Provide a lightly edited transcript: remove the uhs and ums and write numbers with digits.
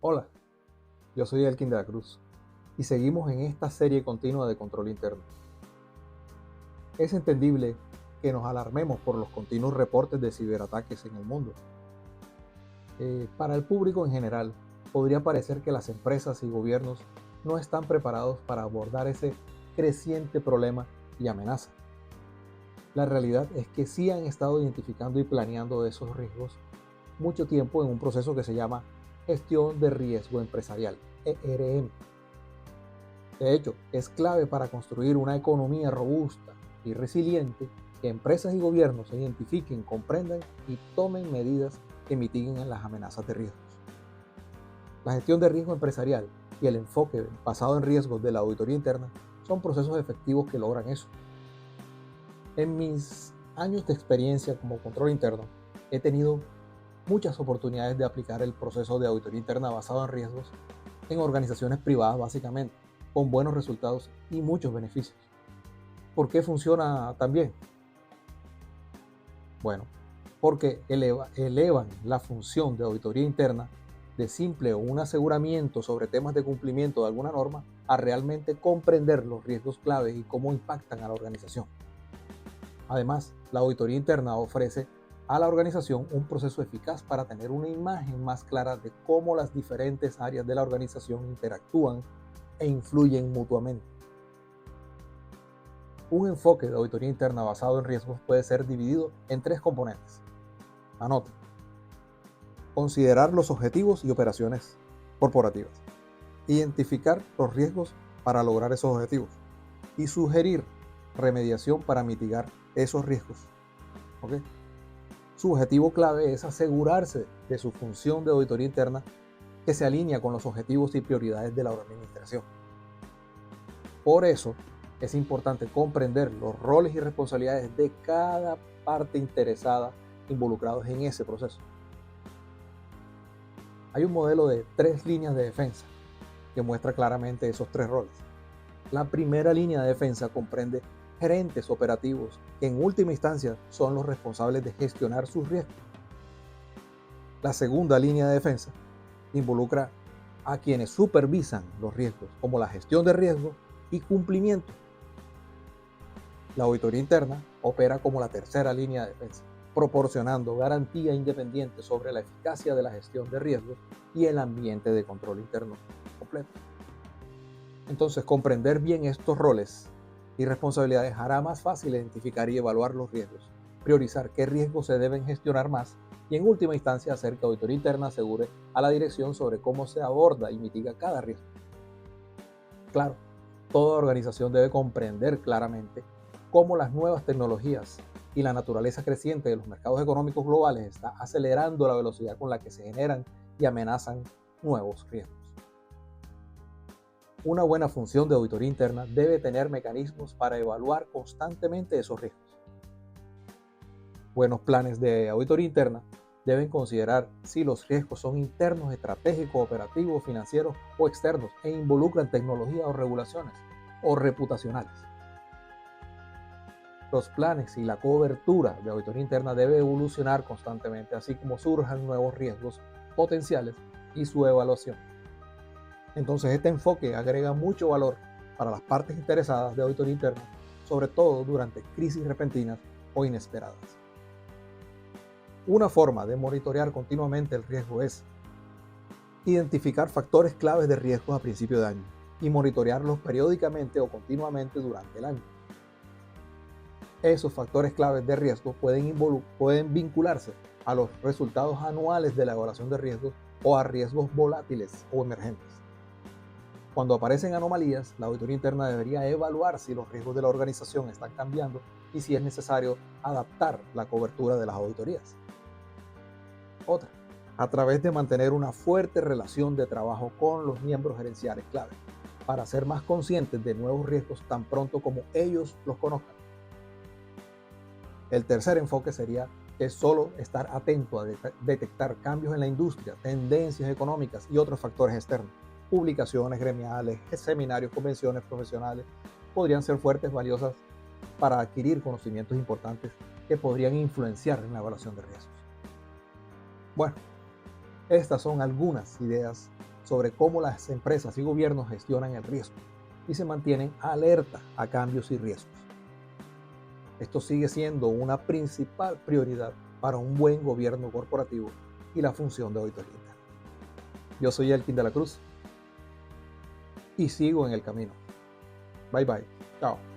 Hola, yo soy Elkin de la Cruz y seguimos en esta serie continua de control interno. Es entendible que nos alarmemos por los continuos reportes de ciberataques en el mundo. Para el público en general, podría parecer que las empresas y gobiernos no están preparados para abordar ese creciente problema y amenaza. La realidad es que sí han estado identificando y planeando esos riesgos mucho tiempo en un proceso que se llama gestión de riesgo empresarial, ERM. De hecho, es clave para construir una economía robusta y resiliente que empresas y gobiernos se identifiquen, comprendan y tomen medidas que mitiguen las amenazas de riesgos. La gestión de riesgo empresarial y el enfoque basado en riesgos de la auditoría interna son procesos efectivos que logran eso. En mis años de experiencia como control interno, he tenido muchas oportunidades de aplicar el proceso de auditoría interna basado en riesgos en organizaciones privadas básicamente, con buenos resultados y muchos beneficios. ¿Por qué funciona tan bien? Bueno, porque elevan la función de auditoría interna de simple o un aseguramiento sobre temas de cumplimiento de alguna norma a realmente comprender los riesgos claves y cómo impactan a la organización. Además, la auditoría interna ofrece a la organización un proceso eficaz para tener una imagen más clara de cómo las diferentes áreas de la organización interactúan e influyen mutuamente. Un enfoque de auditoría interna basado en riesgos puede ser dividido en tres componentes. Anota. Considerar los objetivos y operaciones corporativas. Identificar los riesgos para lograr esos objetivos. Y sugerir remediación para mitigar esos riesgos. ¿Okay? Su objetivo clave es asegurarse de su función de auditoría interna que se alinea con los objetivos y prioridades de la administración. Por eso, es importante comprender los roles y responsabilidades de cada parte interesada involucrados en ese proceso. Hay un modelo de 3 líneas de defensa que muestra claramente esos 3 roles. La primera línea de defensa comprende gerentes operativos que en última instancia son los responsables de gestionar sus riesgos. La segunda línea de defensa involucra a quienes supervisan los riesgos, como la gestión de riesgos y cumplimiento. La auditoría interna opera como la tercera línea de defensa, proporcionando garantía independiente sobre la eficacia de la gestión de riesgos y el ambiente de control interno completo. Entonces, comprender bien estos roles y responsabilidades hará más fácil identificar y evaluar los riesgos, priorizar qué riesgos se deben gestionar más y en última instancia hacer que la auditoría interna asegure a la dirección sobre cómo se aborda y mitiga cada riesgo. Claro, toda organización debe comprender claramente cómo las nuevas tecnologías y la naturaleza creciente de los mercados económicos globales está acelerando la velocidad con la que se generan y amenazan nuevos riesgos. Una buena función de auditoría interna debe tener mecanismos para evaluar constantemente esos riesgos. Buenos planes de auditoría interna deben considerar si los riesgos son internos, estratégicos, operativos, financieros o externos e involucran tecnología o regulaciones o reputacionales. Los planes y la cobertura de auditoría interna debe evolucionar constantemente, así como surjan nuevos riesgos potenciales y su evaluación. Entonces, este enfoque agrega mucho valor para las partes interesadas de auditoría interna, sobre todo durante crisis repentinas o inesperadas. Una forma de monitorear continuamente el riesgo es identificar factores claves de riesgo a principio de año y monitorearlos periódicamente o continuamente durante el año. Esos factores claves de riesgo pueden vincularse a los resultados anuales de la evaluación de riesgos o a riesgos volátiles o emergentes. Cuando aparecen anomalías, la auditoría interna debería evaluar si los riesgos de la organización están cambiando y si es necesario adaptar la cobertura de las auditorías. Otra, a través de mantener una fuerte relación de trabajo con los miembros gerenciales clave, para ser más conscientes de nuevos riesgos tan pronto como ellos los conozcan. El tercer enfoque sería que solo estar atento a detectar cambios en la industria, tendencias económicas y otros factores externos. Publicaciones gremiales, seminarios, convenciones profesionales podrían ser fuentes valiosas para adquirir conocimientos importantes que podrían influenciar en la evaluación de riesgos. Bueno, estas son algunas ideas sobre cómo las empresas y gobiernos gestionan el riesgo y se mantienen alerta a cambios y riesgos. Esto sigue siendo una principal prioridad para un buen gobierno corporativo y la función de auditoría interna. Yo soy Elkin de la Cruz y sigo en el camino. Bye bye. Chao.